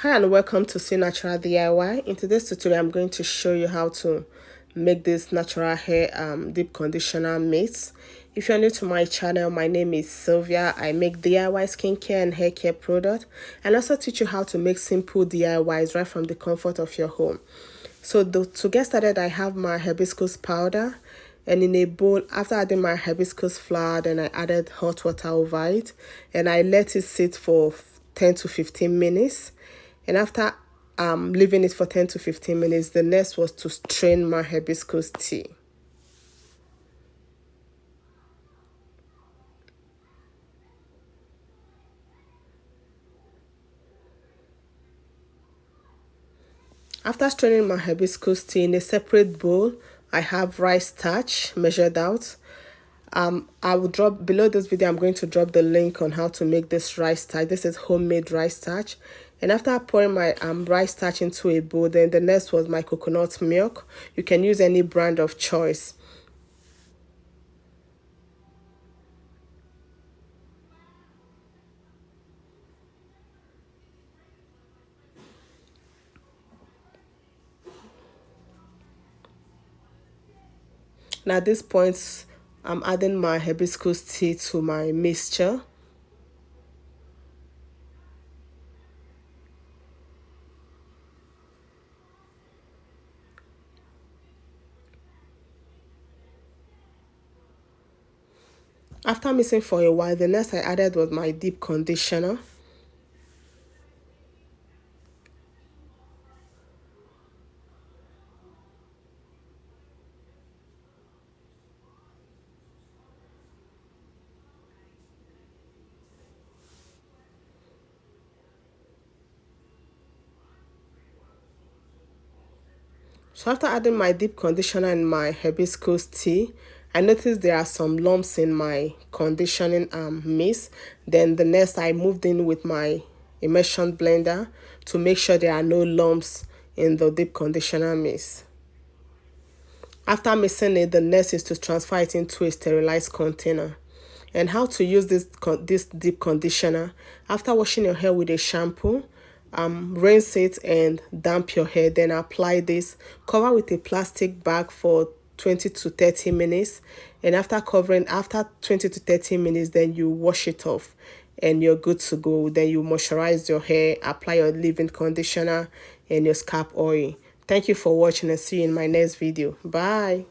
Hi and welcome to Natural DIY. In today's tutorial, I'm going to show you how to make this natural hair deep conditioner mist. If you're new to my channel, my name is Sylvia. I make DIY skincare and hair care products and also teach you how to make simple DIYs right from the comfort of your home. So to get started, I have my hibiscus powder, and in a bowl, after adding my hibiscus flower, then I added hot water over it and I let it sit for 10 to 15 minutes. And after leaving it for 10 to 15 minutes, the next was to strain my hibiscus tea. After straining my hibiscus tea in a separate bowl, I have rice starch measured out. I will drop below this video. I'm going to drop the link on how to make this rice starch. This is homemade rice starch. And after pouring my rice starch into a bowl, then the next was my coconut milk. You can use any brand of choice. Now at this point, I'm adding my hibiscus tea to my mixture. After mixing for a while, the next I added was my deep conditioner. So after adding my deep conditioner and my hibiscus tea, I noticed there are some lumps in my conditioning mist. Then the next I moved in with my immersion blender to make sure there are no lumps in the deep conditioner mist. After mixing it, the next is to transfer it into a sterilized container. And how to use this deep conditioner: after washing your hair with a shampoo, rinse it and damp your hair, then apply this, cover with a plastic bag for 20 to 30 minutes, and after 20 to 30 minutes, then you wash it off and you're good to go. Then you moisturize your hair, apply your leave-in conditioner and your scalp oil. Thank you for watching and see you in my next video. Bye.